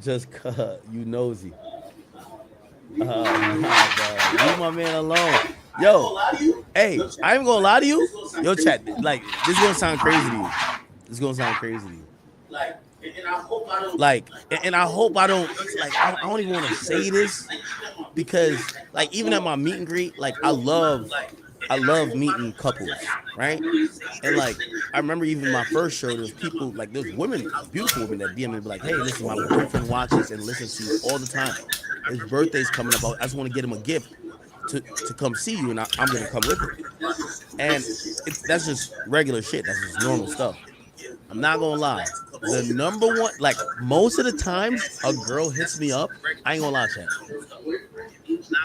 just you nosy. Nah, bro. Leave my man alone. Yo, hey, I ain't gonna lie to you. Yo, chat, like, this is gonna sound crazy to you. This is gonna sound crazy to you. Like, and I hope I don't, like, I don't even want to say this because, like, even at my meet and greet, like, I love meeting couples, right? And like, I remember even my first show, there's people, like, there's women, beautiful women that DM me, be like, hey, listen, my boyfriend watches and listens to you all the time. His birthday's coming up. I just want to get him a gift to come see you, and I'm gonna come with him. And that's just regular shit. That's just normal stuff. I'm not gonna lie. The number one, like, most of the times a girl hits me up, I ain't gonna lie, chat.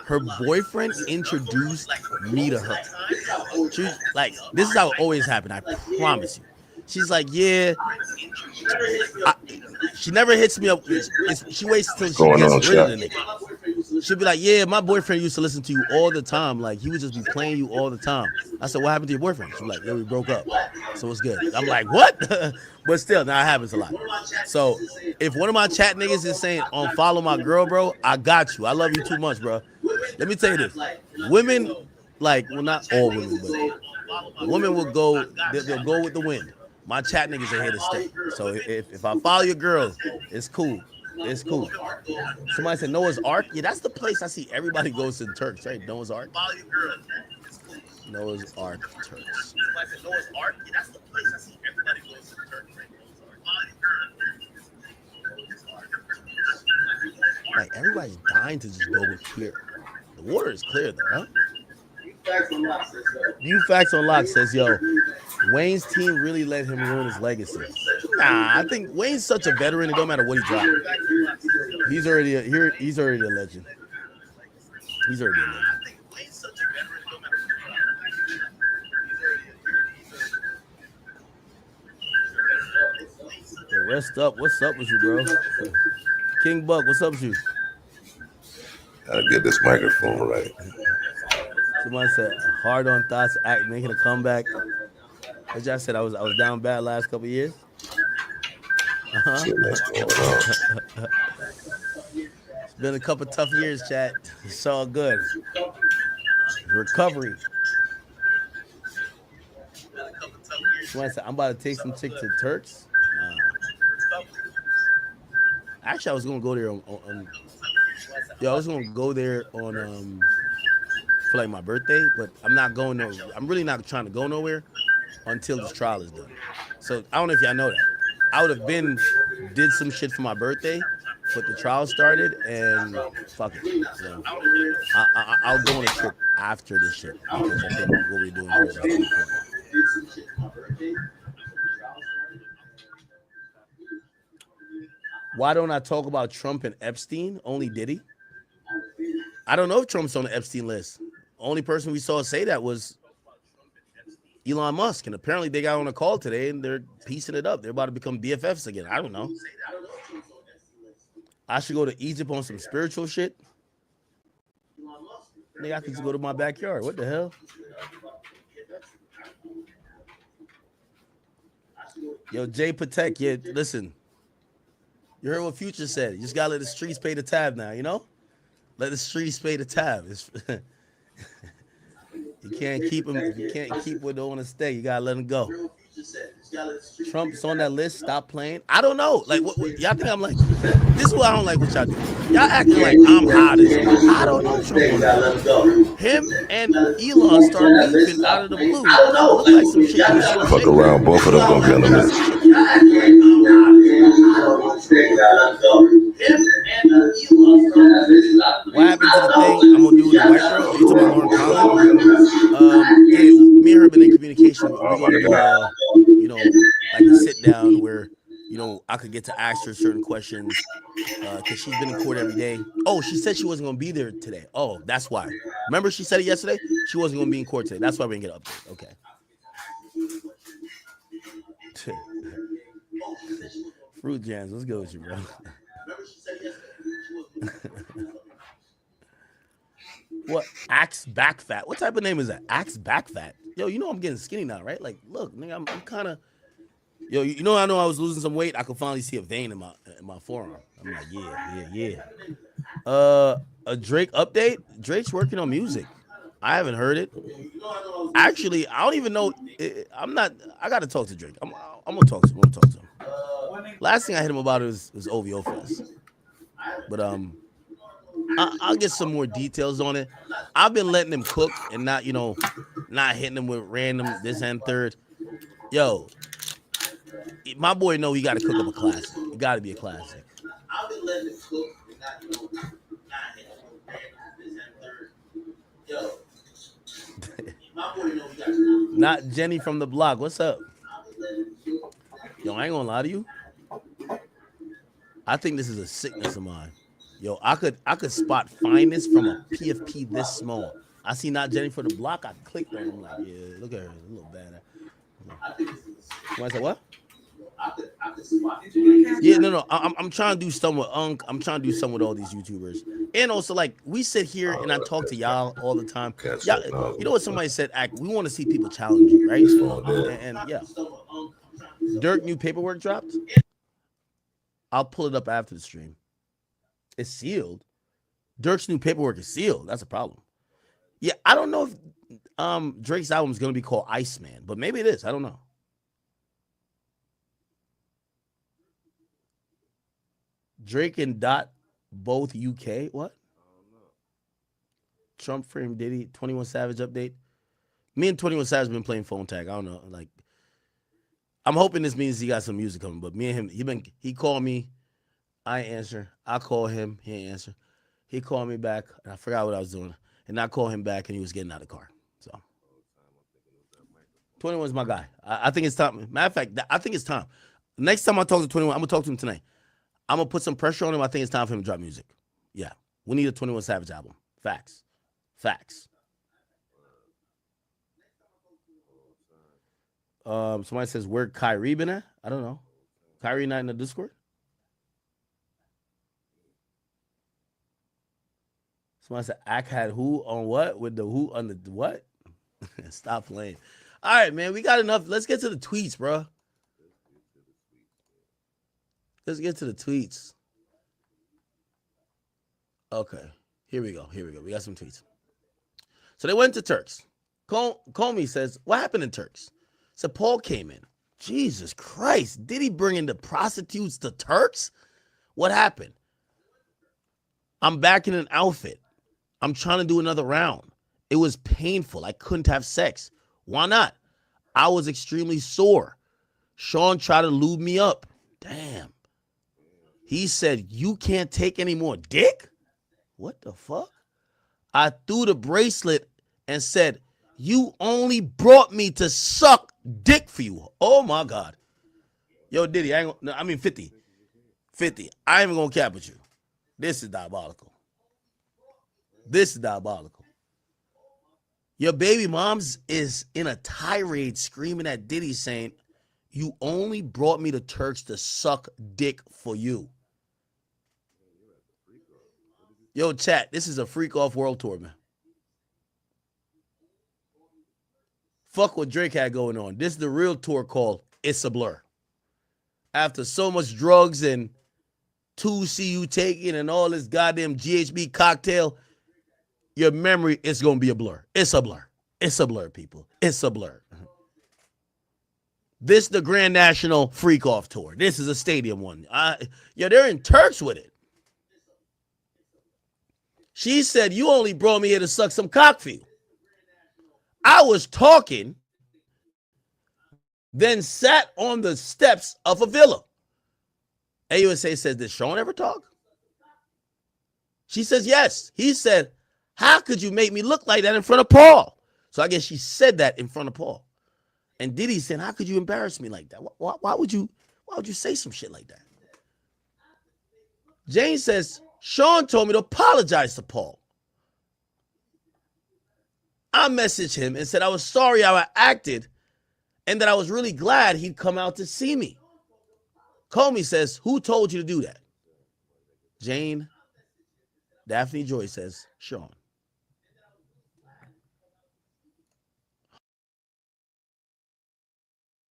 Her boyfriend introduced me to her. She like, this is how it always happened. I promise you. She's like, yeah. I, she never hits me up. She waits till What's she going gets on, rid of chat? the nigga. She'll be like, yeah, my boyfriend used to listen to you all the time. Like, he would just be playing you all the time. I said, what happened to your boyfriend? She's like, yeah, we broke up. So it's good. I'm like, what? But still, now it happens a lot. So if one of my chat niggas is saying, unfollow my girl, bro, I got you. I love you too much, bro. Let me tell you this. Women, like, well, not all women, but women will go, they'll go with the wind. My chat niggas are here to stay. So if I follow your girl, it's cool. It's cool. Somebody said Noah's Ark. Yeah, that's the place I see everybody goes to the Turks, right? Noah's Ark. Noah's Ark Turks. Like, everybody's dying to just go with clear. The water is clear though, huh? View Facts on Lock says, yo, Wayne's team really let him ruin his legacy. Nah, I think Wayne's such a veteran, it don't matter what he dropped. He's already he's already a legend. He's already a legend. Yo, rest up. What's up with you, bro? King Buck, what's up with you? Gotta get this microphone right. Somebody said hard on thoughts, act making a comeback. As I said, I was down bad last couple of years. See what's going on. It's been a couple tough years, chat. It's all good. Recovery. Somebody said, I'm about to take some chick to Turks. Nah. Actually, I was gonna go there I was gonna go there on for like my birthday, but I'm not going there. I'm really not trying to go nowhere until this trial is done. So I don't know if y'all know that. I would have did some shit for my birthday, but the trial started and fuck it. So I'll go on a trip after this shit because I think what we're doing here is too important. Why don't I talk about Trump and Epstein? Only Diddy. I don't know if Trump's on the Epstein list. Only person we saw say that was Elon Musk, and apparently they got on a call today and they're piecing it up. They're about to become BFFs again. I don't know. I should go to Egypt on some spiritual shit. Nigga, I could just go to my backyard. What the hell? Yo, Jay Patek, yeah, listen. You heard what Future said. You just gotta let the streets pay the tab now, you know? Let the streets pay the tab. You can't keep them. If you can't keep what they want to stay, you gotta let them go. Trump's on that list. Stop playing. I don't know. Like, what y'all think I'm like? This is what I don't like. What y'all do? Y'all acting like I'm hot as shit. I don't know. Trump on that. Him and Elon start beefing out of the blue. Look like some shit you saw. Fuck around, both of them gonna be on the list. What happened to the thing I'm gonna do with the white girl? Are you talking about Lauren Collins? Yeah, me and her been in communication. We're gonna do like a sit down where I could get to ask her certain questions because she's been in court every day. Oh, she said she wasn't gonna be there today. Oh, that's why. Remember she said it yesterday? She wasn't gonna be in court today. That's why we didn't get an update. Okay. Fruit jams. Let's go with you, bro. What? Axe back fat. What type of name is that? Axe back fat. Yo, I'm getting skinny now, right? Like, look, nigga, I'm kind of. Yo, you know, I know I was losing some weight. I could finally see a vein in my forearm. I'm like, yeah. A Drake update. Drake's working on music. I haven't heard it. Actually, I don't even know. I'm not. I got to talk to Drake. I'm gonna talk to him. I'm gonna talk to him. Last thing I hit him about was OVO Fest, but I'll get some more details on it. I've been letting him cook and not, not hitting him with random this and third. Yo, my boy know he got to cook up a classic. It got to be a classic. I've been letting him cook and not, not hitting him with random this and third. Yo, my boy know he got to cook. Not Jenny from the block. What's up? Yo, I ain't gonna lie to you. I think this is a sickness of mine. Yo, I could spot fineness from a PFP this small. I see not Jenny for the block. I clicked on him. I'm like, yeah, look at her, a little bad. Somebody said what? Yeah, no. I'm trying to do something with Unk. I'm trying to do something with all these YouTubers, and also like we sit here and I talk to y'all all the time. Y'all, you know what somebody said? Act. We want to see people challenge you, right? And yeah, Dirk new paperwork dropped. I'll pull it up after the stream. It's sealed. Dirk's new paperwork is sealed. That's a problem. Yeah, I don't know if Drake's album is going to be called Iceman, but maybe it is. I don't know. Drake and Dot both UK. What? Trump frame Diddy 21 Savage update. Me and 21 Savage been playing phone tag. I don't know. Like, I'm hoping this means he got some music coming. But me and him, he called me. I ain't answer. I call him. He ain't answer. He called me back, and I forgot what I was doing. And I called him back, and he was getting out of the car. So 21's my guy. I think it's time. Matter of fact, I think it's time. Next time I talk to 21, I'm gonna talk to him tonight. I'm gonna put some pressure on him. I think it's time for him to drop music. Yeah, we need a 21 Savage album. Facts. Somebody says where Kyrie been at? I don't know. Kyrie not in the Discord. Somebody said Ack had who on what with the who on the what? Stop playing. All right, man, we got enough. Let's get to the tweets, bro. Let's get to the tweets. Okay, here we go. We got some tweets. So they went to Turks. Comey says, what happened in Turks? So Paul came in. Jesus Christ, did he bring in the prostitutes to Turks? What happened? I'm back in an outfit. I'm trying to do another round. It was painful. I couldn't have sex. Why not? I was extremely sore. Sean tried to lube me up. Damn. He said, you can't take any more dick? What the fuck? I threw the bracelet and said, you only brought me to suck dick for you. Oh my God. Yo, Diddy, 50. 50. I ain't even gonna cap with you. This is diabolical. Your baby mom's is in a tirade screaming at Diddy saying, you only brought me to Turks to suck dick for you. Yo, chat, this is a freak off world tour, man. Fuck what Drake had going on. This is the real tour called It's a Blur. After so much drugs and 2CU taking and all this goddamn GHB cocktail, your memory is going to be a blur. It's a blur. It's a blur, people. It's a blur. This is the Grand National Freak Off Tour. This is a stadium one. They're in Turks with it. She said, you only brought me here to suck some cock for you. I was talking, then sat on the steps of a villa. AUSA says, did Sean ever talk? She says, yes. He said, how could you make me look like that in front of Paul? So I guess she said that in front of Paul. And Diddy said, how could you embarrass me like that? Why would you say some shit like that? Jane says, Sean told me to apologize to Paul. I messaged him and said I was sorry how I acted and that I was really glad he'd come out to see me. Comey says, who told you to do that? Jane, Daphne Joy says, Sean.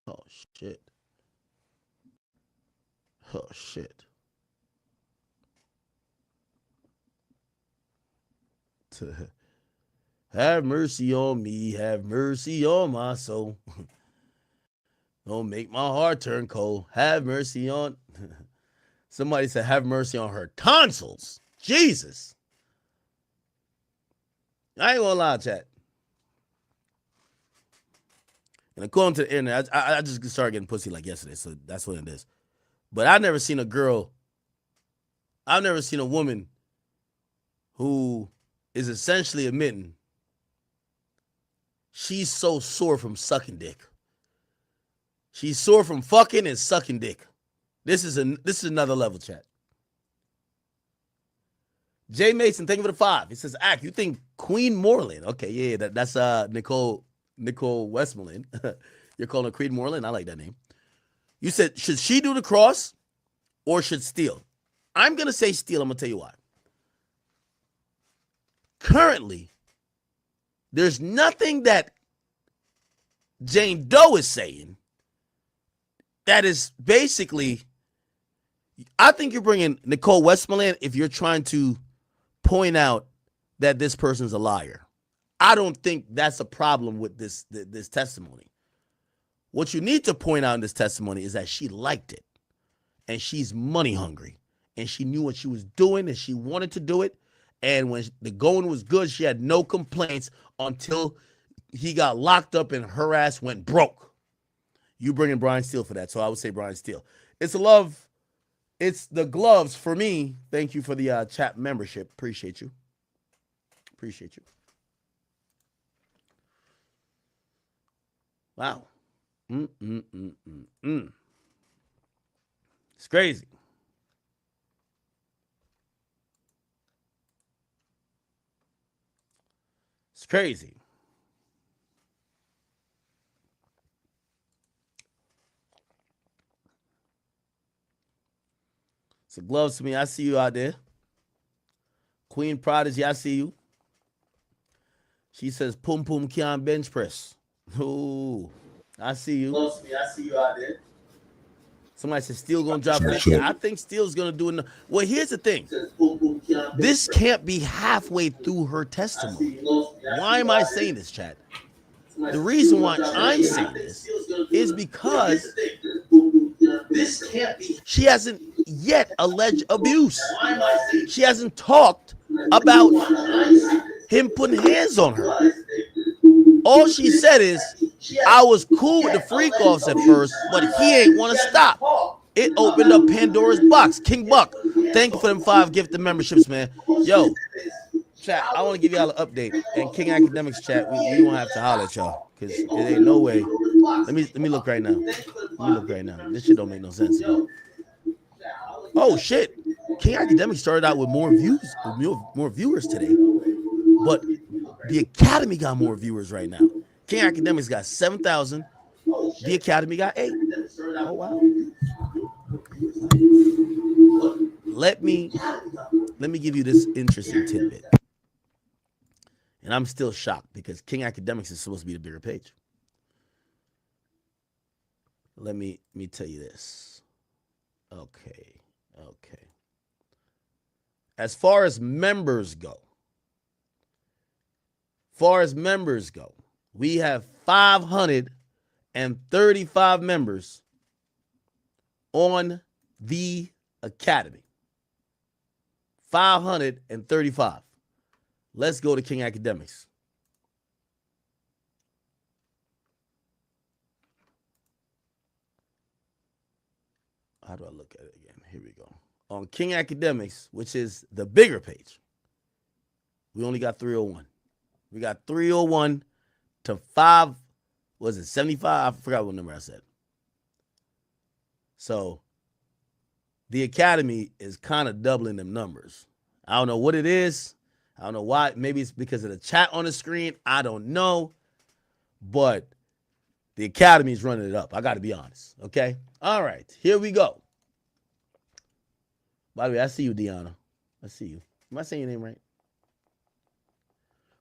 Oh, shit. Oh shit. Have mercy on me, have mercy on my soul. Don't make my heart turn cold. Have mercy on. Somebody said, have mercy on her tonsils. Jesus. I ain't gonna lie, chat. And according to the internet, I just started getting pussy like yesterday, so that's what it is. But I've never seen a woman who is essentially admitting she's so sore from sucking dick. She's sore from fucking and sucking dick. This is another level, chat. Jay Mason, thank you for the 5. He says, "Ack, you think Queen Moreland?" Okay, yeah, that's Nicole Westmoreland. You're calling her Queen Moreland? I like that name. You said, should she do the cross or should Steele? I'm gonna say Steele. I'm gonna tell you why. Currently, there's nothing that Jane Doe is saying that is basically, I think you're bringing Nicole Westmoreland if you're trying to point out that this person's a liar. I don't think that's a problem with this testimony. What you need to point out in this testimony is that she liked it and she's money hungry and she knew what she was doing and she wanted to do it. And when the going was good, she had no complaints until he got locked up and her ass went broke. You bring in Brian Steele for that, so I would say Brian Steele. It's the gloves for me. Thank you for the chat membership. Appreciate you. Wow. It's crazy. It's crazy. So gloves to me. I see you out there. Queen Prodigy, I see you. She says, "Pum pum can't bench press." Ooh, I see you. Gloves to me. I see you out there. Somebody says Steele gonna drop 50. I think Steele's gonna do it. Well, here's the thing. This can't be halfway through her testimony. Why am I saying this, chat? The reason why I'm saying this is because she hasn't yet alleged abuse. She hasn't talked about him putting hands on her. All she said is, I was cool with the freak offs at first, but he ain't want to stop. It opened up Pandora's box. King Buck, thank you for them 5 gifted memberships, man. Yo, chat, I want to give y'all an update. And King Academics chat, we won't have to holler at y'all because it ain't no way. Let me look right now. This shit don't make no sense. Oh shit, King Academics started out with more viewers today, but the Academy got more viewers right now. King Academics got 7,000. The Academy got 8. Oh wow. Let me give you this interesting tidbit. And I'm still shocked because King Academics is supposed to be the bigger page. Let me tell you this. Okay. As far as members go, we have 535 members on the Academy. 535. Let's go to King Academics. How do I look at it again? Here we go. On King Academics, which is the bigger page, we only got 301. We got 301 to 5, was it 75? I forgot what number I said. So the Academy is kind of doubling them numbers. I don't know what it is. I don't know why. Maybe it's because of the chat on the screen. I don't know. But the Academy is running it up. I got to be honest. Okay? All right. Here we go. By the way, I see you, Deanna. I see you. Am I saying your name right?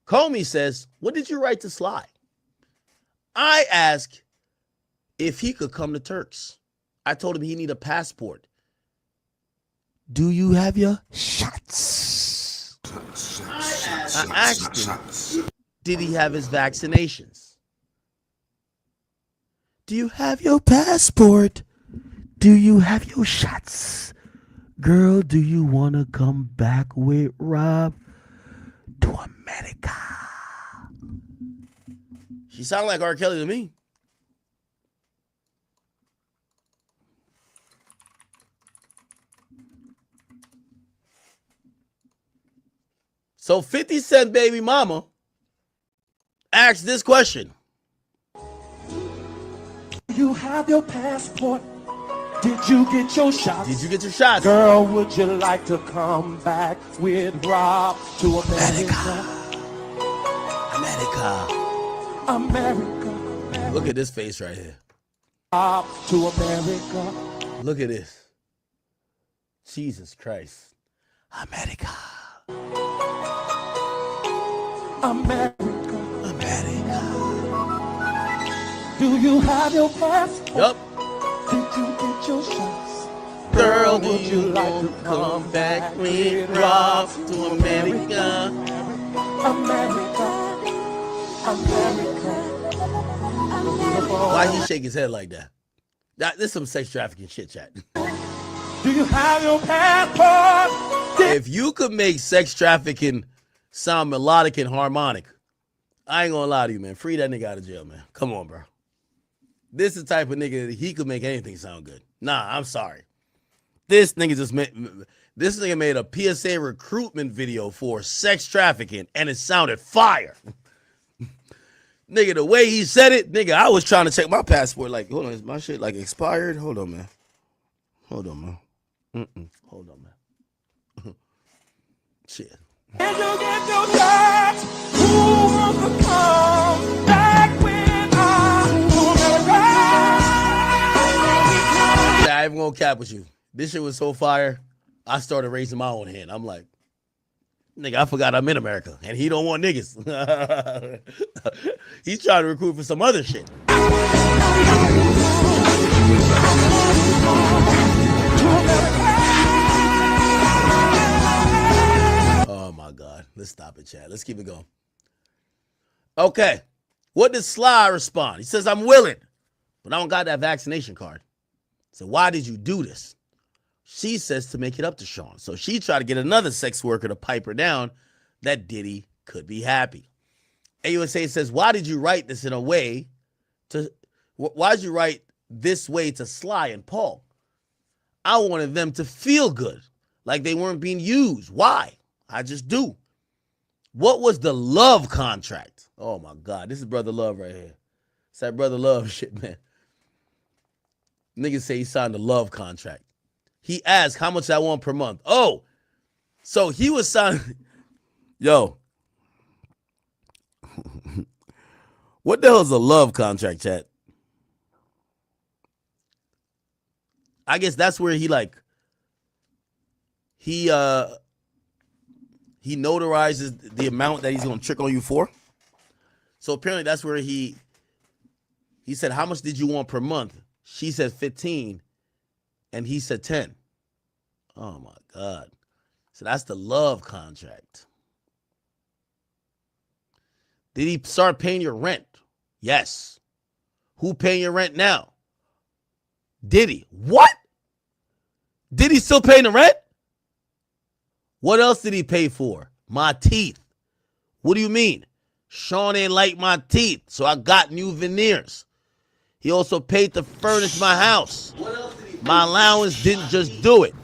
Comey says, what did you write to Sly? I asked if he could come to Turks. I told him he need a passport do you have your shots? I asked him, did he have his vaccinations? Do you have your passport? Do you have your shots? Girl, do you want to come back with Rob to America? She sounded like R. Kelly to me. So 50 Cent baby mama asked this question. You have your passport. Did you get your shots? Did you get your shots? Girl, would you like to come back with Rob to America? America. Look at this face right here. Rob to America. Look at this. Jesus Christ. America. America. America. Do you have your passport? Yup. Did you get your shots? Girl, would you like to come back with Rob to America? America. America. Why he shake his head like that? This is some sex trafficking shit, chat. Do you have your passport? If you could make sex trafficking sound melodic and harmonic, I ain't gonna lie to you, man. Free that nigga out of jail, man. Come on, bro. This is the type of nigga that he could make anything sound good. Nah, I'm sorry. This nigga made a PSA recruitment video for sex trafficking, and it sounded fire. Nigga, the way he said it, nigga, I was trying to check my passport. Like, hold on, is my shit like expired? Hold on, man. Hold on, man. Hold on, man. Shit. Can you get your shots? Who wants to come back with us to America? I ain't gonna cap with you. This shit was so fire, I started raising my own hand. I'm like, nigga, I forgot I'm in America, and he don't want niggas. He's trying to recruit for some other shit. Oh my God. Let's stop it, Chad. Let's keep it going. Okay. What does Sly respond? He says, I'm willing, but I don't got that vaccination card. So why did you do this? She says to make it up to Sean. So she tried to get another sex worker to pipe her down that Diddy could be happy. AUSA says, why did you write this in a way to, why did you write this way to Sly and Paul? I wanted them to feel good, like they weren't being used. Why? I just do. What was the love contract? Oh my God, this is Brother Love right here. It's that Brother Love shit, man. Niggas say he signed a love contract. He asked how much I want per month. Oh, so he was signing. Yo. What the hell is a love contract, chat? I guess that's where he notarizes the amount that he's gonna trick on you for. So apparently that's where he said, how much did you want per month? She said 15, and he said 10. Oh my God. So that's the love contract. Did he start paying your rent? Yes. Who paying your rent now? Diddy. What? Did he still pay the rent? What else did he pay for? My teeth. What do you mean? Sean ain't like my teeth, so I got new veneers. He also paid to furnish my house. My allowance didn't just do it.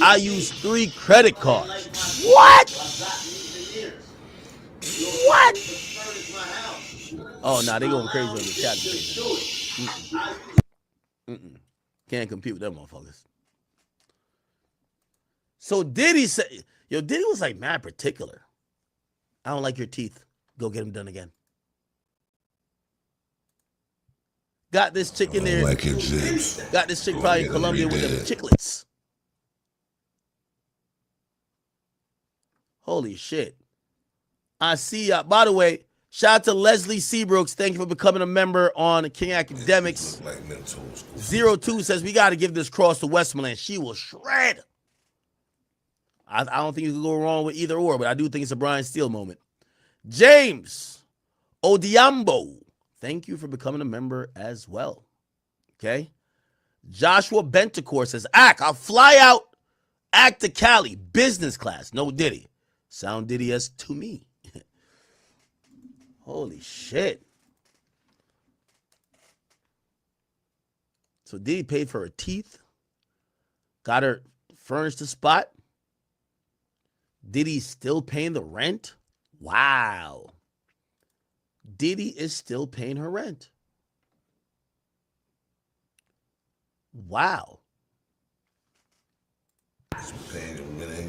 I used 3 credit cards. What? What? Oh, nah, they going crazy on the chat. Can't compute with them motherfuckers. So Diddy said, Diddy was like mad particular. I don't like your teeth. Go get them done again. Got this chick in there. Like your zips. Got this chick probably in Colombia with them chiclets. Holy shit. I see. By the way, shout out to Leslie Seabrooks. Thank you for becoming a member on King Academics. Like 02 says, we got to give this cross to Westmoreland. She will shred. I don't think you can go wrong with either or, but I do think it's a Brian Steele moment. James Odiambo, thank you for becoming a member as well. Okay. Joshua Bentacore says, I'll fly out, to Cali, business class, no Diddy. Sound Diddy-esque to me. Holy shit. So Diddy paid for her teeth, got her furnished a spot. Diddy's still paying the rent? Wow. Diddy is still paying her rent. Wow.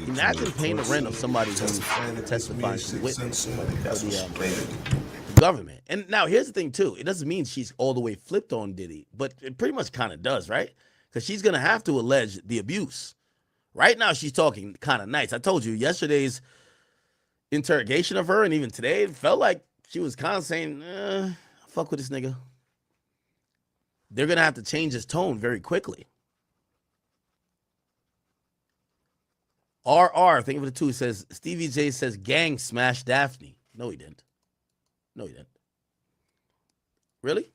Imagine paying the rent of somebody who's testifying as a witness for the government. And now here's the thing too. It doesn't mean she's all the way flipped on Diddy, but it pretty much kind of does, right? Because she's going to have to allege the abuse. Right now she's talking kind of nice. I told you yesterday's interrogation of her and even today, it felt like she was kind of saying, fuck with this nigga. They're going to have to change his tone very quickly. Think of it too, says, Stevie J says, gang smashed Daphne. No, he didn't. No, he didn't. Really?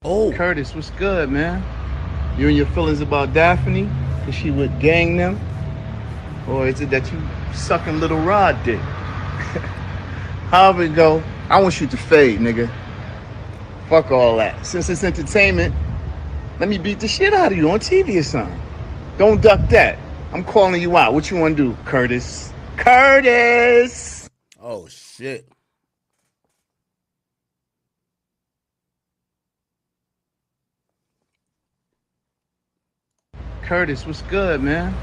Oh. Curtis, what's good, man? You and your feelings about Daphne? Is she would gang them? Or is it that you sucking little Rod dick? However it go, I want you to fade, nigga. Fuck all that. Since it's entertainment, let me beat the shit out of you on TV or something. Don't duck that. I'm calling you out. What you want to do, Curtis? Curtis! Oh, shit. Curtis, what's good, man?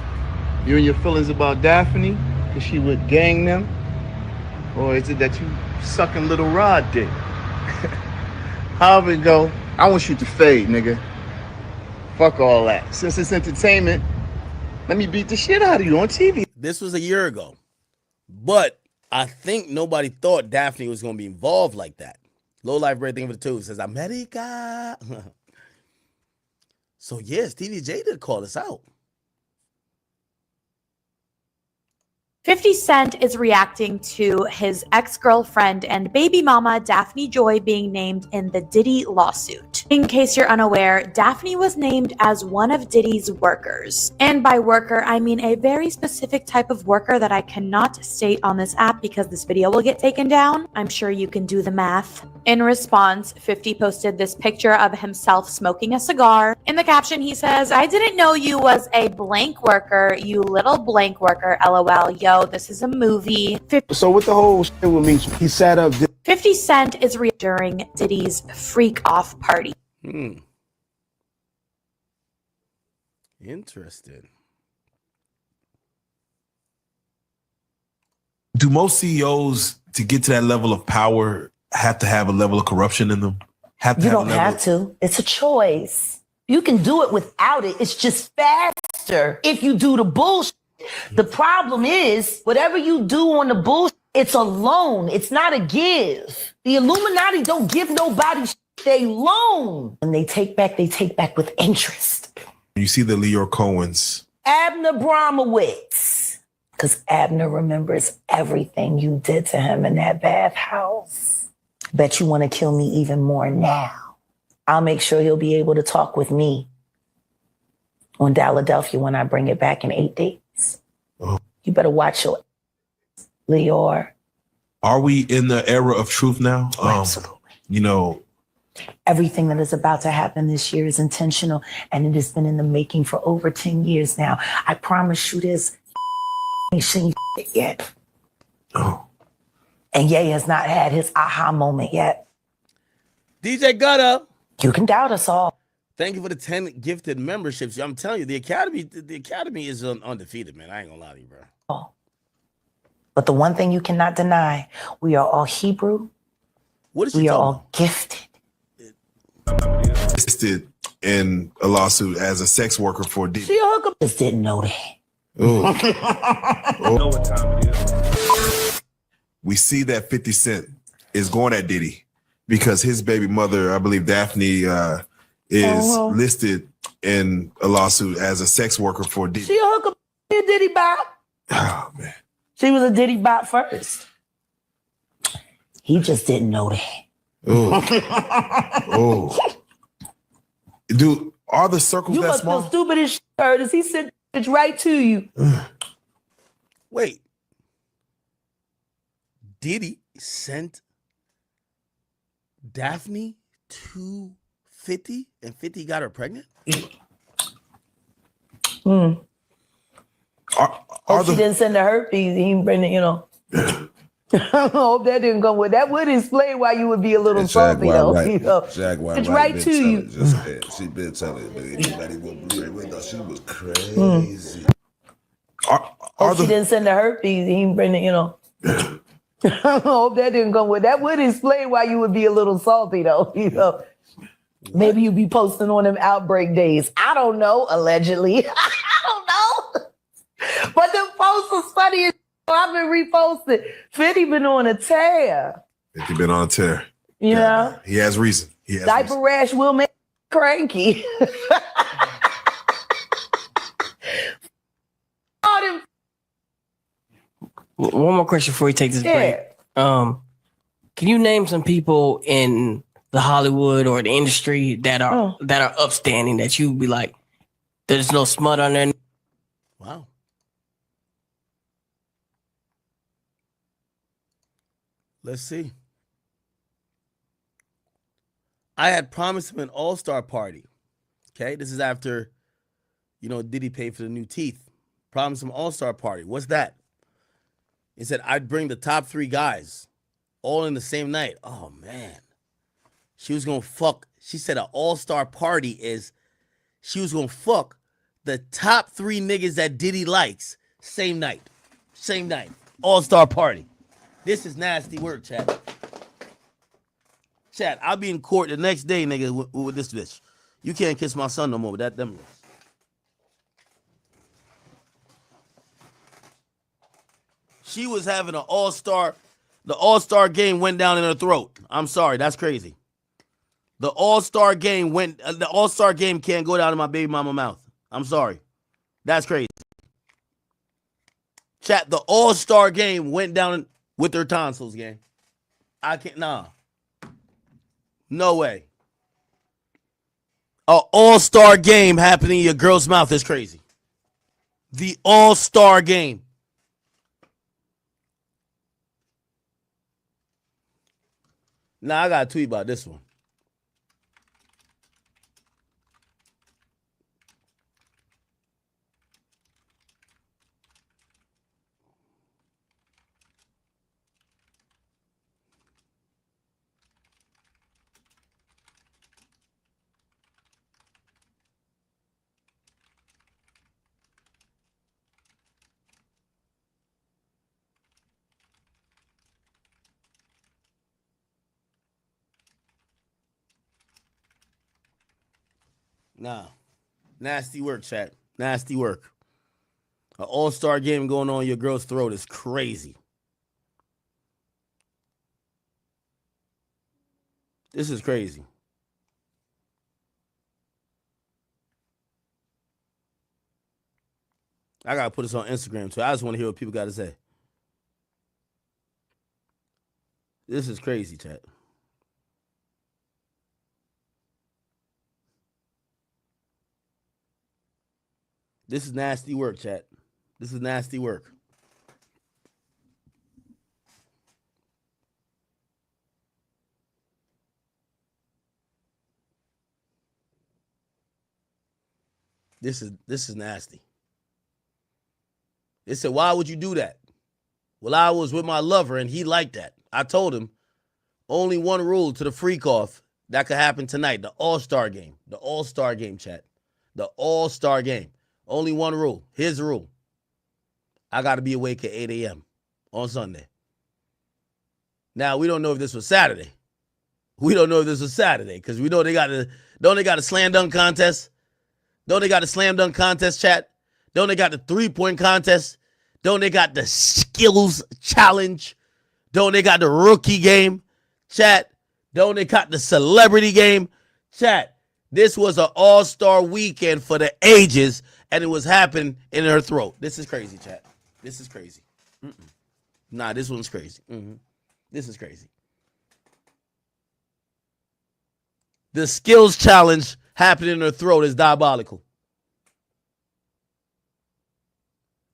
You and your feelings about Daphne? Is she would gang them? Or is it that you sucking little Rod dick? However it go, I want you to fade, nigga. Fuck all that. Since it's entertainment, let me beat the shit out of you on TV. This was a year ago. But I think nobody thought Daphne was going to be involved like that. Low Life Bread thing for the two says, America. So, yes, Stevie J did call us out. 50 Cent is reacting to his ex-girlfriend and baby mama Daphne Joy being named in the Diddy lawsuit. In case you're unaware, Daphne was named as one of Diddy's workers. And by worker, I mean a very specific type of worker that I cannot state on this app because this video will get taken down. I'm sure you can do the math. In response, 50 posted this picture of himself smoking a cigar. In the caption, he says, I didn't know you was a blank worker, you little blank worker, LOL. Yo, this is a movie. So what the whole shit with me, he sat up. 50 Cent is during Diddy's freak off party. Interesting. Do most CEOs, to get to that level of power, have to have a level of corruption in them? You don't have to. It's a choice. You can do it without it. It's just faster if you do the bullshit. The problem is, whatever you do on the bullshit, it's a loan. It's not a give. The Illuminati don't give nobody shit. They loan. When they take back with interest. You see the Leo Coens. Abner Bromowitz. Because Abner remembers everything you did to him in that bathhouse. Bet you want to kill me even more now. I'll make sure he'll be able to talk with me on Philadelphia when I bring it back in 8 days. Oh. You better watch your Leor. Are we in the era of truth now? Absolutely. You know, everything that is about to happen this year is intentional, and it has been in the making for over 10 years now. I promise you this, ain't seen it yet. Oh. And Ye has not had his aha moment yet. DJ Gutter. You can doubt us all. Thank you for the 10 gifted memberships. I'm telling you, the academy is undefeated, man. I ain't gonna lie to you, bro. Oh. But the one thing you cannot deny, we are all Hebrew. What is she we are talking all gifted. Listed in a lawsuit as a sex worker for Diddy. She hookup just didn't know that. Oh. Know what time it is. We see that 50 Cent is going at Diddy because his baby mother, I believe Daphne, is listed in a lawsuit as a sex worker for Diddy. She a hooker, a Diddy bot. Oh man, she was a Diddy bot first. He just didn't know that. Oh, dude, are the circles you that must small? feel stupid as shit, Curtis. He sent it right to you. Wait. Diddy sent Daphne to 50 and 50 got her pregnant? Hope she didn't send the herpes. He didn't bring it, you know. I hope that didn't come with that. Would explain why you would be a little salty, though. Right. You know? Jaguar it's right to you. She been telling it, but anybody would believe it. Though she was crazy. Hope she didn't send the herpes. He didn't bring it, you know. I hope that didn't come with that. Would explain why you would be a little salty, though. You know. Maybe you'd be posting on them outbreak days. I don't know. Allegedly, I don't know. But the post was funny as I've been reposting. 50 been on a tear. 50 been on a tear. Yeah. He has reason. Diaper rash will make cranky. One more question before we take this break. Can you name some people in the Hollywood or the industry that are upstanding that you'd be like, there's no smut on there? Wow. Let's see. I had promised him an all-star party. Okay, this is after, Diddy paid for the new teeth. Promised him all-star party. What's that? He said, I'd bring the top 3 guys all in the same night. Oh, man. She was going to fuck. She said an all-star party is she was going to fuck the top 3 niggas that Diddy likes same night. Same night. All-star party. This is nasty work, chat. Chat, I'll be in court the next day, nigga, with this bitch. You can't kiss my son no more with them. She was having an all-star. The all-star game went down in her throat. I'm sorry, that's crazy. The all-star game can't go down in my baby mama mouth. I'm sorry. That's crazy. Chat, the all-star game went down with her tonsils, gang. I can't, nah. No way. An all-star game happening in your girl's mouth is crazy. The all-star game. Nah, I got to tweet about this one. Nah. Nasty work, chat. Nasty work. An all-star game going on in your girl's throat is crazy. This is crazy. I got to put this on Instagram, too. I just want to hear what people got to say. This is crazy, chat. This is nasty work, chat. This is nasty work. This is nasty. They said, why would you do that? Well, I was with my lover and he liked that. I told him only one rule to the freak off that could happen tonight. The all-star game. The all-star game, chat. The all-star game. Only one rule. Here's the rule. I got to be awake at 8 a.m. on Sunday. Now, we don't know if this was Saturday. We don't know if this was Saturday because we know they got a slam dunk contest. Don't they got a slam dunk contest, chat? Don't they got the 3-point contest? Don't they got the skills challenge? Don't they got the rookie game? Chat, don't they got the celebrity game? Chat, this was an all-star weekend for the ages, and it was happening in her throat. This is crazy, chat. This is crazy. Nah, this one's crazy. This is crazy. The skills challenge happening in her throat is diabolical.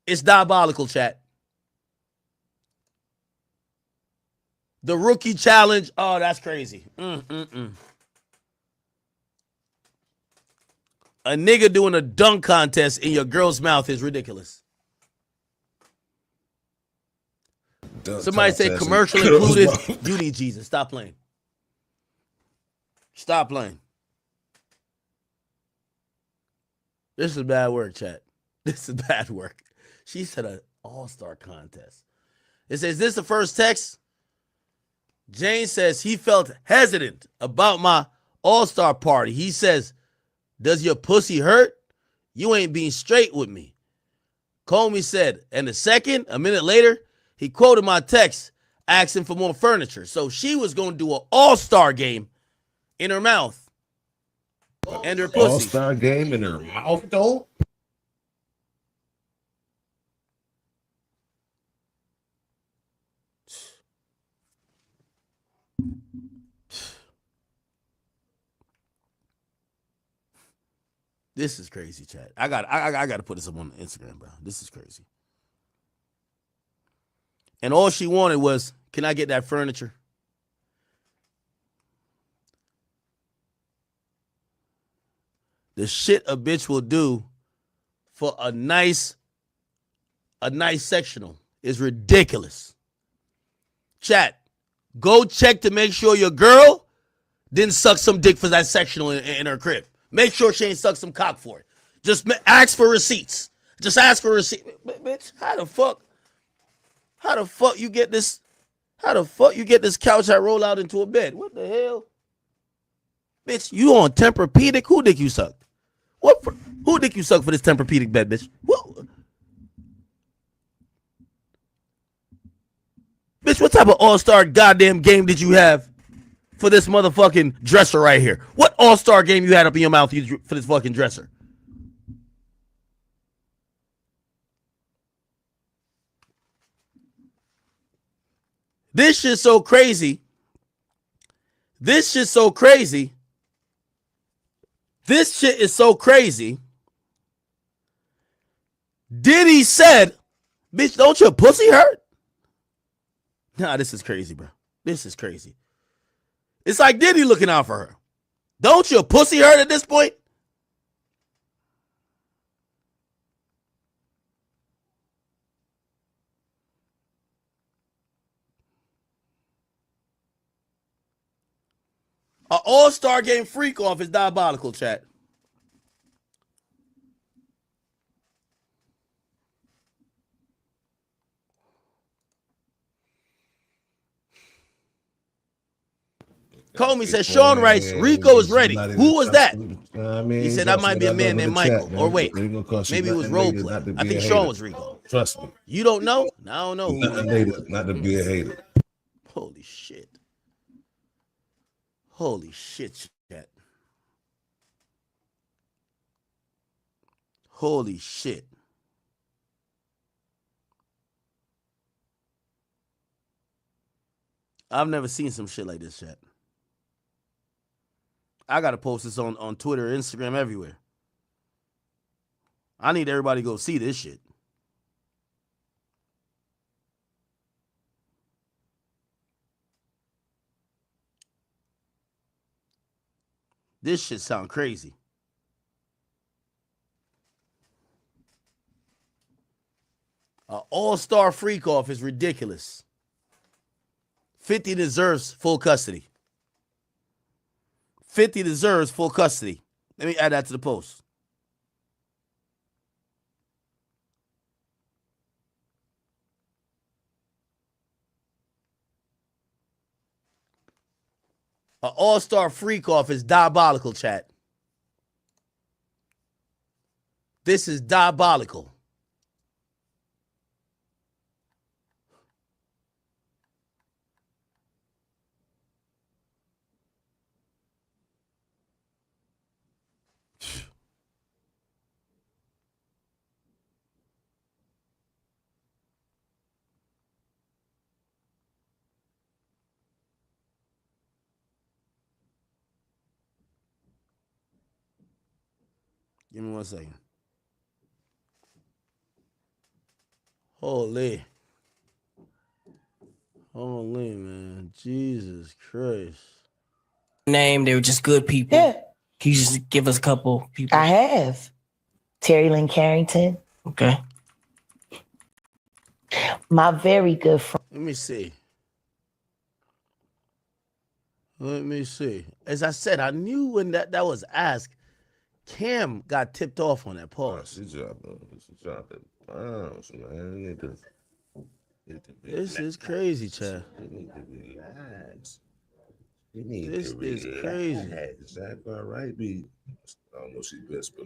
It's diabolical, chat. The rookie challenge, oh, that's crazy. A nigga doing a dunk contest in your girl's mouth is ridiculous. Somebody say commercial included. You need Jesus. Stop playing. Stop playing. This is bad work, chat. This is bad work. She said an all-star contest. It says, this the first text? Jane says he felt hesitant about my all-star party. He says, does your pussy hurt? You ain't being straight with me. Comey said, and the second, a minute later, he quoted my text asking for more furniture. So she was going to do an all-star game in her mouth and her pussy. All-star game in her mouth, though? This is crazy, chat. I got to put this up on Instagram, bro. This is crazy. And all she wanted was, can I get that furniture? The shit a bitch will do for a nice sectional is ridiculous. Chat, go check to make sure your girl didn't suck some dick for that sectional in her crib. Make sure she ain't sucked some cock for it. Just ask for receipts. Just ask for receipts. Bitch, how the fuck you get this? How the fuck you get this couch I roll out into a bed? What the hell? Bitch, you on Tempur-Pedic? Who dick you sucked? Who dick you sucked for this Tempur-Pedic bed, bitch? Bitch, what type of all-star goddamn game did you have for this motherfucking dresser right here? What all-star game you had up in your mouth for this fucking dresser? This shit's so crazy. This shit is so crazy. Diddy said, bitch, don't your pussy hurt? Nah, this is crazy, bro. This is crazy. It's like Diddy looking out for her. Don't your pussy hurt at this point? An all-star game freak off is diabolical, chat. Comey says, Sean writes, Rico is ready. Who was that? He said that might be a man named Michael. Or wait, maybe it was role play. I think Sean was Rico. Trust me. You don't know? I don't know. Not to be a hater. Holy shit. Holy shit, chat. Holy shit. I've never seen some shit like this, chat. I gotta post this on Twitter, Instagram, everywhere. I need everybody to go see this shit. This shit sound crazy. An all-star freak off is ridiculous. 50 deserves full custody. 50 deserves full custody. Let me add that to the post. An all-star freak off is diabolical, chat. This is diabolical. Give me 1 second. Holy, man. Jesus Christ. Name, they were just good people. Yeah, Can you just give us a couple people? I have. Terry Lynn Carrington, Okay. my very good friend. Let me see. As I said, I knew when that was asked, Cam got tipped off on that pause. She dropped it. Bounce, man. This is crazy, Chad. This is crazy. That right, be. I don't know. She best, but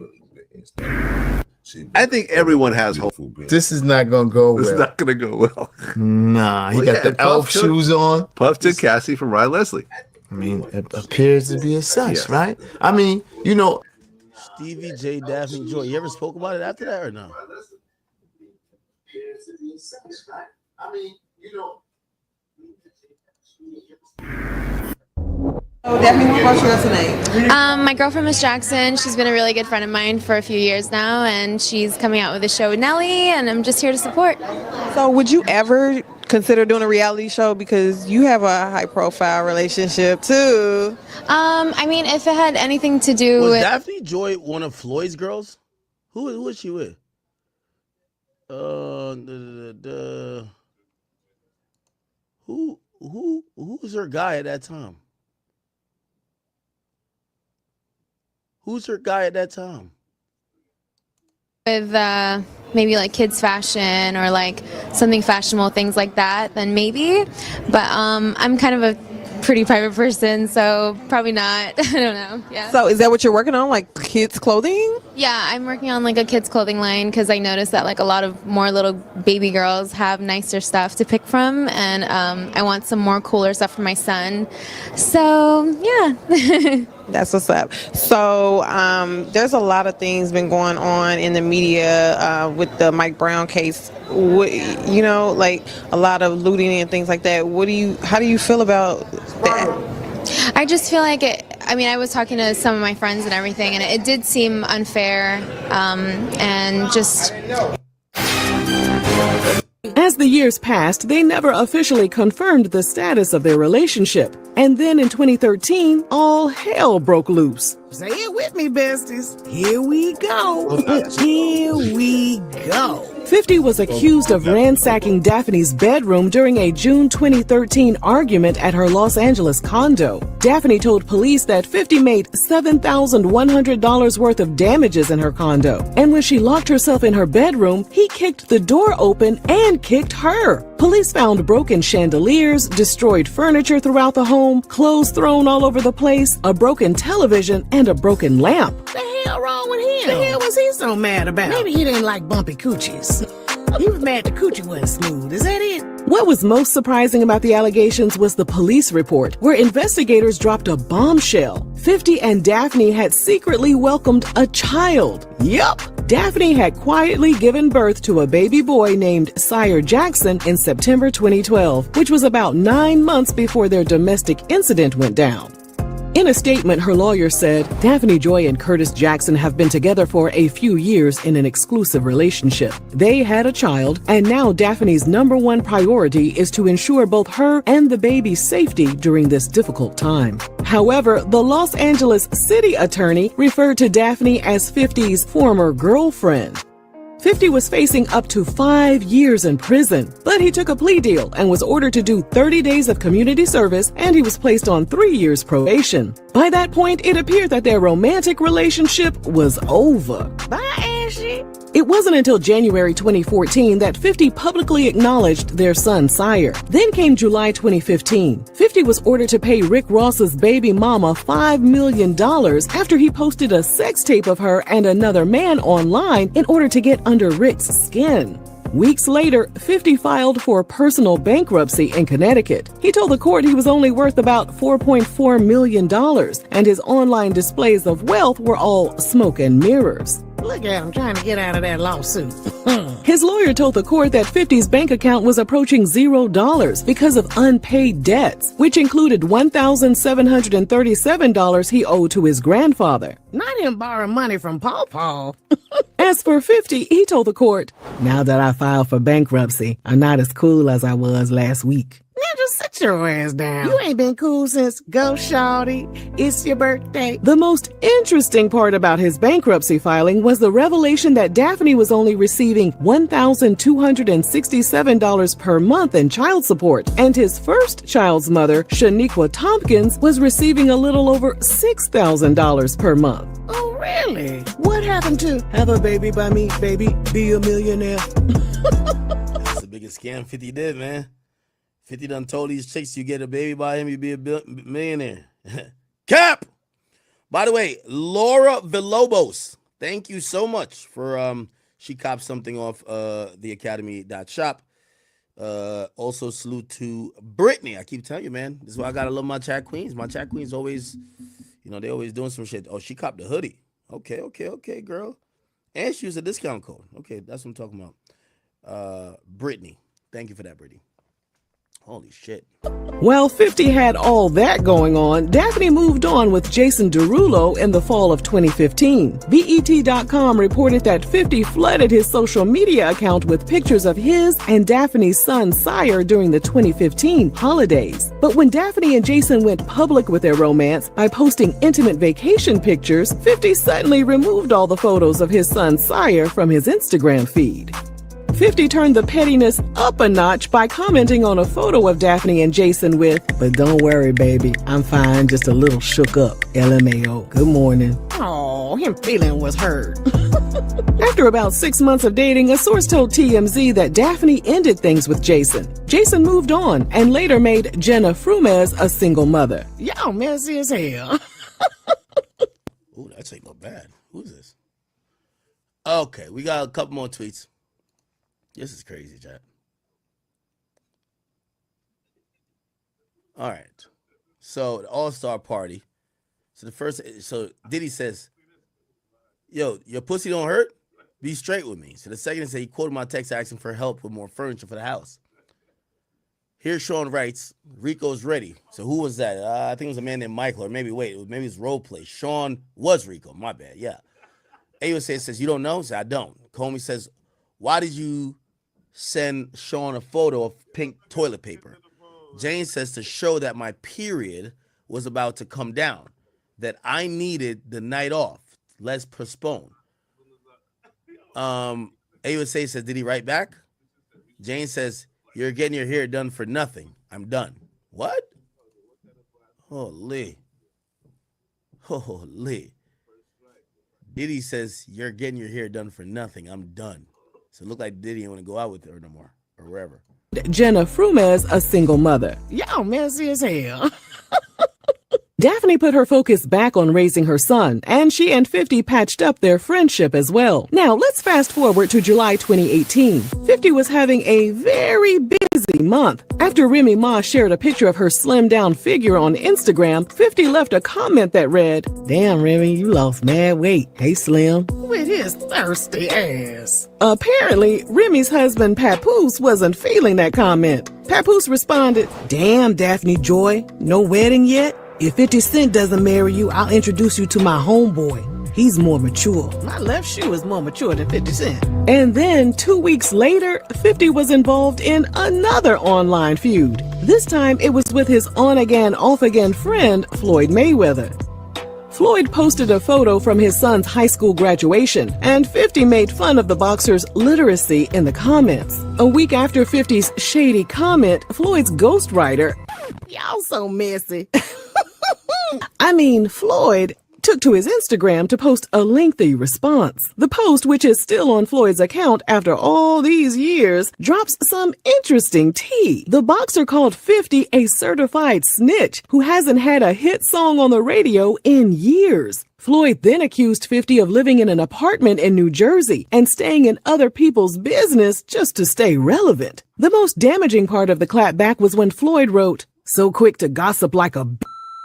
I think everyone has hope. This is not gonna go well. It's not going to go well. Nah, he Well, got yeah, the elf Puff took- shoes on. Puff took Cassie from Ryan Leslie. I mean, it appears to be as such, Yes. right? I mean, you know, Stevie J, Daphne Joy. You ever spoke about it after that or no? I mean, you know. Oh, Daphne, what brought you out tonight? My girlfriend, Miss Jackson, she's been a really good friend of mine for a few years now, and she's coming out with a show with Nelly, and I'm just here to support. So, would you ever consider doing a reality show because you have a high-profile relationship too? I mean, if it had anything to do Was with Daphne Joy one of Floyd's girls? Who was she with? Who was her guy at that time? Who's her guy at that time? with maybe like kids fashion or like something fashionable, things like that, then maybe. But I'm kind of a pretty private person, so probably not. I don't know. Yeah. So is that what you're working on, like kids clothing? Yeah, I'm working on like a kids clothing line because I noticed that like a lot of more little baby girls have nicer stuff to pick from, and I want some more cooler stuff for my son. So yeah. That's what's up. So there's a lot of things been going on in the media with the Mike Brown case. You know, like a lot of looting and things like that. How do you feel about that? I just feel like it. I mean, I was talking to some of my friends and everything, and it did seem unfair, and just. As the years passed, they never officially confirmed the status of their relationship. And then in 2013, all hell broke loose. Say it with me, besties. Here we go. Here we go. 50 was accused of ransacking Daphne's bedroom during a June 2013 argument at her Los Angeles condo. Daphne told police that 50 made $7,100 worth of damages in her condo. And when she locked herself in her bedroom, he kicked the door open and kicked her. Police found broken chandeliers, destroyed furniture throughout the home, clothes thrown all over the place, a broken television, and a broken lamp. The hell wrong with him? The hell was he so mad about? Maybe he didn't like bumpy coochies. He was mad the coochie wasn't smooth. Is that it? What was most surprising about the allegations was the police report, where investigators dropped a bombshell. 50 and Daphne had secretly welcomed a child. Yup! Daphne had quietly given birth to a baby boy named Sire Jackson in September 2012, which was about 9 months before their domestic incident went down. In a statement, her lawyer said, Daphne Joy and Curtis Jackson have been together for a few years in an exclusive relationship. They had a child, and now Daphne's #1 priority is to ensure both her and the baby's safety during this difficult time. However, the Los Angeles city attorney referred to Daphne as 50's former girlfriend. 50 was facing up to 5 years in prison, but he took a plea deal and was ordered to do 30 days of community service, and he was placed on 3 years probation. By that point, it appeared that their romantic relationship was over. Bye, Ashley. It wasn't until January 2014 that 50 publicly acknowledged their son, Sire. Then came July 2015. 50 was ordered to pay Rick Ross's baby mama $5 million after he posted a sex tape of her and another man online in order to get under Rick's skin. Weeks later, 50 filed for personal bankruptcy in Connecticut. He told the court he was only worth about $4.4 million, and his online displays of wealth were all smoke and mirrors. Look at him trying to get out of that lawsuit. His lawyer told the court that 50's bank account was approaching $0 because of unpaid debts, which included $1,737 he owed to his grandfather. Not him borrowing money from Paw Paw. As for 50, he told the court, "Now that I filed for bankruptcy, I'm not as cool as I was last week." Now just sit your ass down. You ain't been cool since Go Shawty, it's your birthday. The most interesting part about his bankruptcy filing was the revelation that Daphne was only receiving $1,267 per month in child support, and his first child's mother, Shaniqua Tompkins, was receiving a little over $6,000 per month. Oh, really? What happened to have a baby by me, baby, be a millionaire? That's the biggest scam 50 did, man. 50 done told these chicks you get a baby by him, you be a millionaire. Cap! By the way, Laura Villalobos, thank you so much for, she copped something off theacademy.shop. Also salute to Brittany. I keep telling you, man, this is why I gotta love my chat queens. My chat queens always, they always doing some shit. Oh, she copped the hoodie. Okay, girl. And she used a discount code. Okay, that's what I'm talking about. Brittany. Thank you for that, Brittany. Holy shit. While 50 had all that going on, Daphne moved on with Jason Derulo in the fall of 2015. BET.com reported that 50 flooded his social media account with pictures of his and Daphne's son Sire during the 2015 holidays. But when Daphne and Jason went public with their romance by posting intimate vacation pictures, 50 suddenly removed all the photos of his son Sire from his Instagram feed. 50 turned the pettiness up a notch by commenting on a photo of Daphne and Jason with, "But don't worry, baby, I'm fine, just a little shook up. LMAO. Good morning." Oh, him feeling was hurt. After about 6 months of dating, a source told TMZ that Daphne ended things with Jason. Jason moved on and later made Jenna Frumes a single mother. Y'all messy as hell. Ooh, that's ain't no bad. Who's this? Okay, we got a couple more tweets. This is crazy, chat. All right. So the All-Star party. So Diddy says, "Yo, your pussy don't hurt? Be straight with me." So the second is he quoted my text asking for help with more furniture for the house. Here Sean writes, "Rico's ready." So who was that? I think it was a man named Michael, or maybe it's role play. Sean was Rico. My bad. Yeah. Ayo says, "You don't know?" So I don't. Comey says, "Why did you send Sean a photo of pink toilet paper?" Jane says, "To show that my period was about to come down, that I needed the night off. Let's postpone." AUSA says, "Did he write back?" Jane says, "You're getting your hair done for nothing. I'm done." What? Holy. Diddy says, "You're getting your hair done for nothing. I'm done." So it looked like Diddy didn't want to go out with her no more, or wherever. Jenna Frumes a single mother. Y'all messy as hell. Daphne put her focus back on raising her son, and she and 50 patched up their friendship as well. Now, let's fast forward to July 2018. 50 was having a very busy month. After Remy Ma shared a picture of her slimmed-down figure on Instagram, 50 left a comment that read, "Damn, Remy, you lost mad weight. Hey, Slim." With his thirsty ass. Apparently, Remy's husband, Papoose, wasn't feeling that comment. Papoose responded, "Damn, Daphne Joy, no wedding yet? If 50 Cent doesn't marry you, I'll introduce you to my homeboy. He's more mature." My left shoe is more mature than 50 Cent. And then 2 weeks later, 50 was involved in another online feud. This time it was with his on-again, off-again friend, Floyd Mayweather. Floyd posted a photo from his son's high school graduation, and 50 made fun of the boxer's literacy in the comments. A week after 50's shady comment, Floyd's ghostwriter, "Y'all so messy." Floyd took to his Instagram to post a lengthy response. The post, which is still on Floyd's account after all these years, drops some interesting tea. The boxer called 50 a certified snitch who hasn't had a hit song on the radio in years. Floyd then accused 50 of living in an apartment in New Jersey and staying in other people's business just to stay relevant. The most damaging part of the clapback was when Floyd wrote, "So quick to gossip like a b***.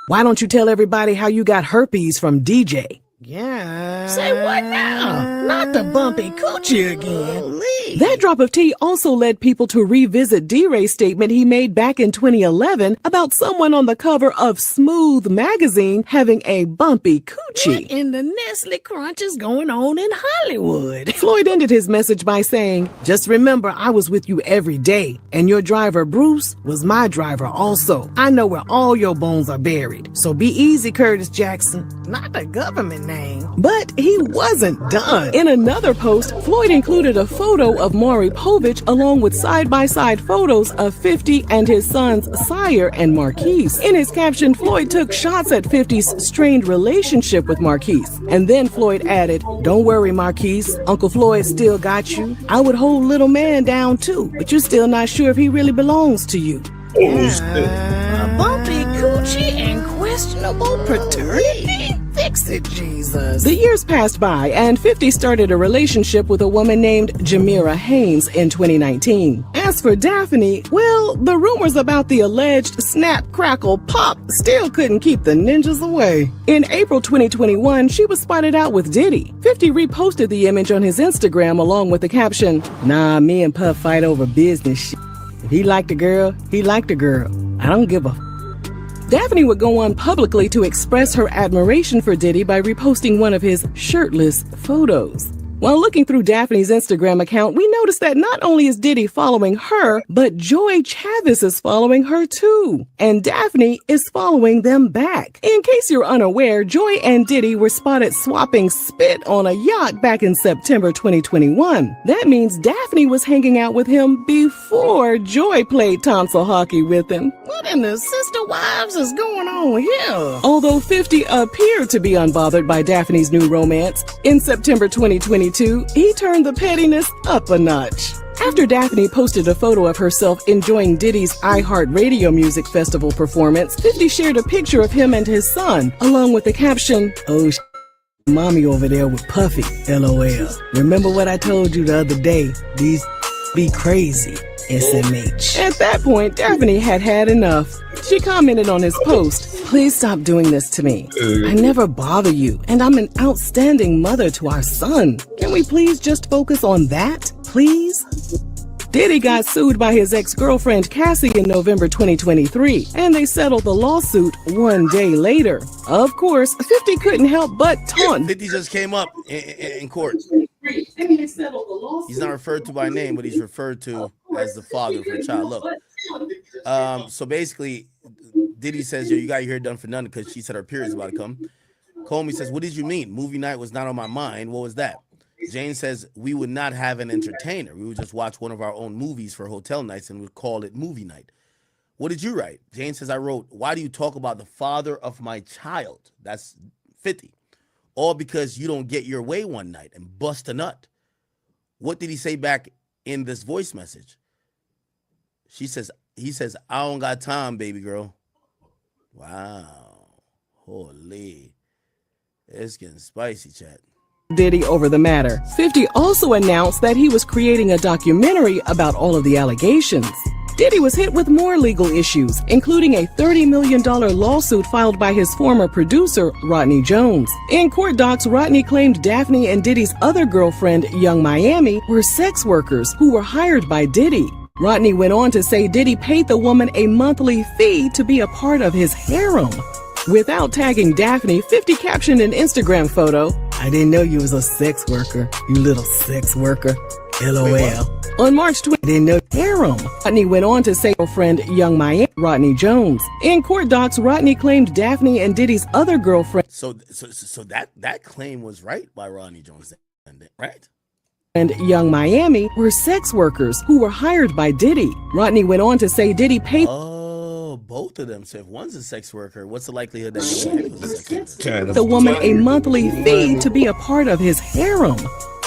Why don't you tell everybody how you got herpes from DJ?" Yeah. Say what now? Not the bumpy coochie again. That drop of tea also led people to revisit D-Ray's statement he made back in 2011 about someone on the cover of Smooth magazine having a bumpy coochie. What in the Nestle Crunch is going on in Hollywood? Floyd ended his message by saying, "Just remember I was with you every day, and your driver Bruce was my driver also. I know where all your bones are buried. So be easy, Curtis Jackson." Not the government name. But he wasn't done. In another post, Floyd included a photo of Maury Povich along with side-by-side photos of 50 and his sons Sire and Marquise. In his caption, Floyd took shots at 50's strained relationship with Marquise. And then Floyd added, "Don't worry, Marquise. Uncle Floyd still got you. I would hold little man down too, but you're still not sure if he really belongs to you." A bumpy coochie and questionable paternity? Fix it, Jesus. The years passed by, and 50 started a relationship with a woman named Jamira Haynes in 2019. As for Daphne, well, the rumors about the alleged snap, crackle, pop still couldn't keep the ninjas away. In April 2021, she was spotted out with Diddy. 50 reposted the image on his Instagram along with the caption, "Nah, me and Puff fight over business shit. If he liked a girl, he liked a girl. I don't give a." Daphne would go on publicly to express her admiration for Diddy by reposting one of his shirtless photos. While looking through Daphne's Instagram account, we noticed that not only is Diddy following her, but Joy Chavis is following her too. And Daphne is following them back. In case you're unaware, Joy and Diddy were spotted swapping spit on a yacht back in September 2021. That means Daphne was hanging out with him before Joy played tonsil hockey with him. What in the sister wives is going on here? Although 50 appeared to be unbothered by Daphne's new romance, in September 2022, he turned the pettiness up a notch. After Daphne posted a photo of herself enjoying Diddy's iHeartRadio Music Festival performance, 50 shared a picture of him and his son, along with the caption, "Oh, mommy over there with Puffy, LOL. Remember what I told you the other day? These be crazy. SMH." At that point, Daphne had had enough. She commented on his post, "Please stop doing this to me. I never bother you, and I'm an outstanding mother to our son. Can we please just focus on that, please?" Diddy got sued by his ex-girlfriend Cassie in November 2023, and they settled the lawsuit one day later. Of course, 50 couldn't help but taunt. 50 just came up in court. He's not referred to by name, but he's referred to as the father of her child. Look, so basically, Diddy says, "Yo, you got your hair done for nothing," because she said her period's about to come. Comey says, "What did you mean? Movie night was not on my mind. What was that?" Jane says, "We would not have an entertainer. We would just watch one of our own movies for hotel nights and would call it movie night." "What did you write?" Jane says, "I wrote, 'Why do you talk about the father of my child?'" That's 50. "All because you don't get your way one night and bust a nut." What did he say back in this voice message? He says, "I don't got time, baby girl." Wow. Holy. It's getting spicy, chat. Diddy over the matter. 50 also announced that he was creating a documentary about all of the allegations. Diddy was hit with more legal issues, including a $30 million lawsuit filed by his former producer, Rodney Jones. In court docs, Rodney claimed Daphne and Diddy's other girlfriend, Young Miami, were sex workers who were hired by Diddy. Rodney went on to say Diddy paid the woman a monthly fee to be a part of his harem. Without tagging Daphne, 50 captioned an Instagram photo, "I didn't know you was a sex worker, you little sex worker. LOL." On March 20th, didn't know harem. Rodney went on to say girlfriend Young Miami, Rodney Jones. In court docs, Rodney claimed Daphne and Diddy's other girlfriend. So that claim was right by Rodney Jones, right? And Young Miami were sex workers who were hired by Diddy. Rodney went on to say Diddy paid. Oh, both of them. So if one's a sex worker, what's the likelihood that Young Miami was a sex worker? The woman a monthly fee to be a part of his harem.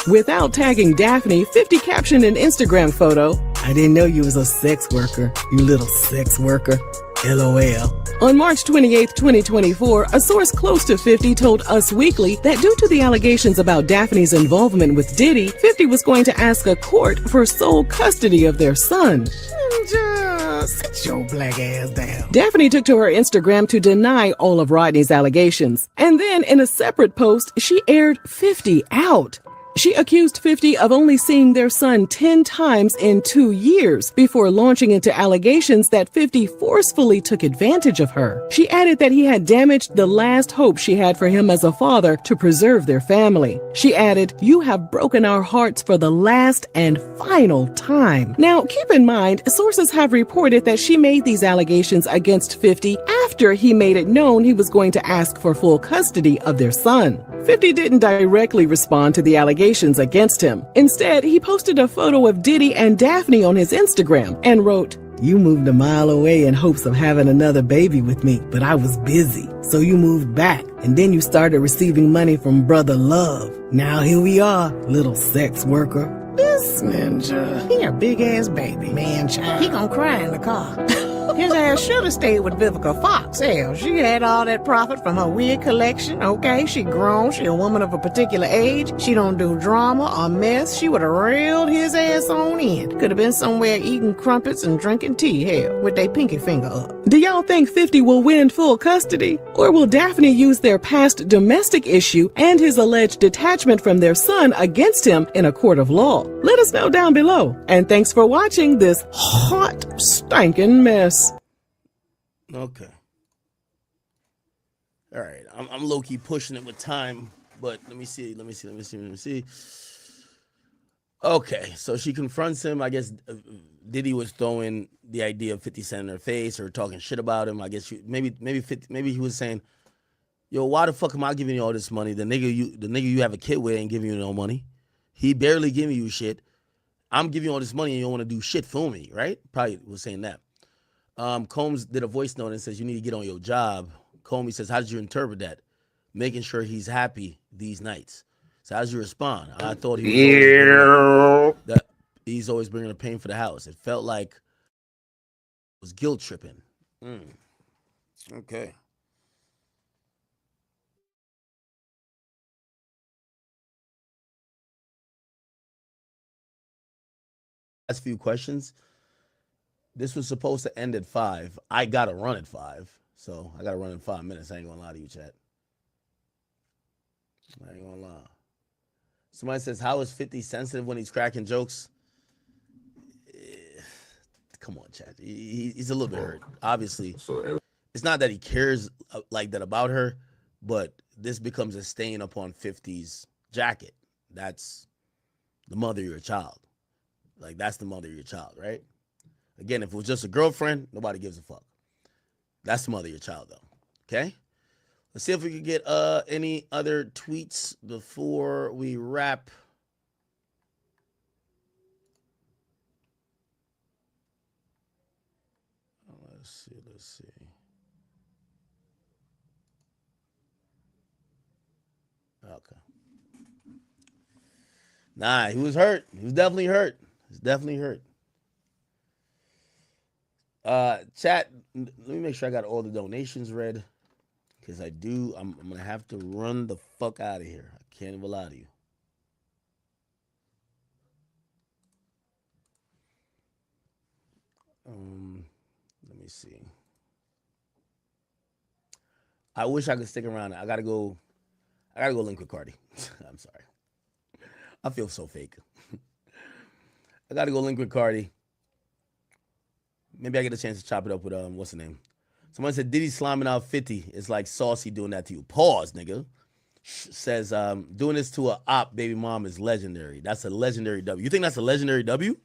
Without tagging Daphne, 50 captioned an Instagram photo, "I didn't know you was a sex worker, you little sex worker. LOL." On March 28, 2024, a source close to 50 told Us Weekly that due to the allegations about Daphne's involvement with Diddy, 50 was going to ask a court for sole custody of their son. Sit your black ass down. Daphne took to her Instagram to deny all of Rodney's allegations. And then in a separate post, she aired 50 out. She accused 50 of only seeing their son 10 times in 2 years before launching into allegations that 50 forcefully took advantage of her. She added that he had damaged the last hope she had for him as a father to preserve their family. She added, "You have broken our hearts for the last and final time." Now, keep in mind, sources have reported that she made these allegations against 50 after he made it known he was going to ask for full custody of their son. 50 didn't directly respond to the allegations against him. Instead, he posted a photo of Diddy and Daphne on his Instagram and wrote, "You moved a mile away in hopes of having another baby with me, but I was busy. So you moved back, and then you started receiving money from Brother Love. Now here we are, little sex worker." This ninja, he a big ass baby. Man, child, he gonna cry in the car. His ass should have stayed with Vivica Fox. Hell, she had all that profit from her wig collection. Okay, she grown. She a woman of a particular age. She don't do drama or mess. She would have reeled his ass on in. Could have been somewhere eating crumpets and drinking tea, hell, with their pinky finger up. Do y'all think 50 will win full custody? Or will Daphne use their past domestic issue and his alleged detachment from their son against him in a court of law? Let us know down below. And thanks for watching this hot, stinking mess. Okay. All right. I'm low key pushing it with time, but let me see. Okay, so she confronts him. I guess Diddy was throwing the idea of 50 Cent in her face or talking shit about him. I guess maybe he was saying, "Yo, why the fuck am I giving you all this money? The nigga you have a kid with ain't giving you no money. He barely giving you shit. I'm giving you all this money and you don't want to do shit for me, right?" Probably was saying that. Combs did a voice note and says, "You need to get on your job." Comey says, "How did you interpret that? Making sure he's happy these nights." So how did you respond? "I thought he's always bringing the pain for the house. It felt like it was guilt tripping." Okay. Last few questions. This was supposed to end at 5. I gotta run at 5. So I gotta run in 5 minutes. I ain't gonna lie to you, chat. I ain't gonna lie. Somebody says, "How is 50 sensitive when he's cracking jokes?" Come on, chat. He's a little bit hurt. Obviously. It's not that he cares like that about her, but this becomes a stain upon 50's jacket. That's the mother of your child. Like, that's the mother of your child, right? Again, if it was just a girlfriend, nobody gives a fuck. That's the mother of your child, though. Okay? Let's see if we can get any other tweets before we wrap. Let's see. Okay. Nah, he was hurt. He was definitely hurt. He's definitely hurt. Chat, let me make sure I got all the donations read. Because I do. I'm going to have to run the fuck out of here. I can't even lie to you. Let me see. I wish I could stick around. I gotta go link with Cardi. I'm sorry. I feel so fake. I gotta go link with Cardi. Maybe I get a chance to chop it up with what's the name? Someone said Diddy slamming out 50 is like Saucy doing that to you. Pause, nigga. Says doing this to a op baby mom is legendary. That's a legendary W. You think that's a legendary W?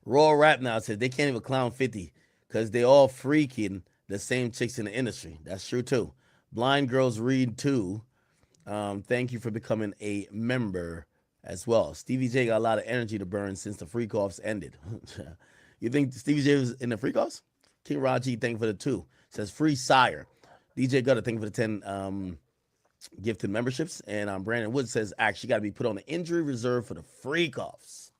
Raw Rap now says they can't even clown 50 because they all freaking the same chicks in the industry. That's true too. Blind Girls Read too. Thank you for becoming a member as well. Stevie J got a lot of energy to burn since the freak offs ended. You think Stevie J was in the freak offs? King Raji, thank you for the 2. Says free sire. DJ Gutter, thank you for the 10 gifted memberships. And Brandon Wood says actually got to be put on the injury reserve for the freak offs.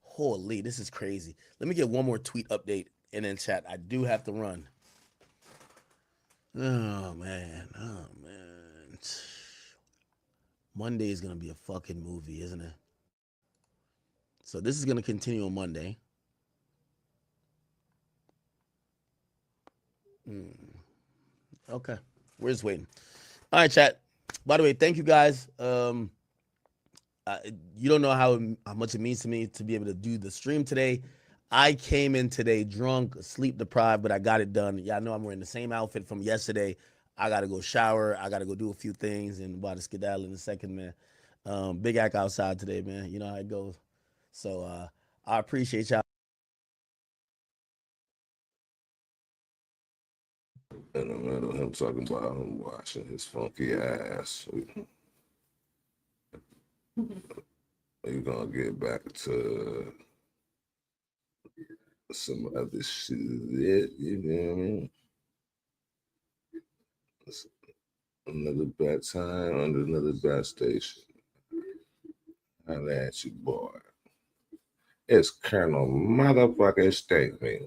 Holy, this is crazy. Let me get one more tweet update and then chat. I do have to run. Oh, man. Monday is going to be a fucking movie, isn't it? So this is going to continue on Monday. Okay, we're just waiting. All right, chat. By the way, thank you guys. You don't know how much it means to me to be able to do the stream today. I came in today drunk, sleep deprived, but I got it done. Yeah, I know I'm wearing the same outfit from yesterday. I gotta go shower. I gotta go do a few things, and about to skedaddle in a second, man. Big act outside today, man. You know how it goes. So I appreciate y'all. In the middle of him talking about him washing his funky ass. We're gonna get back to some other shit. You know what I mean? Another bad time under another bad station. Holla at you, boy. It's Colonel Motherfucking Statement.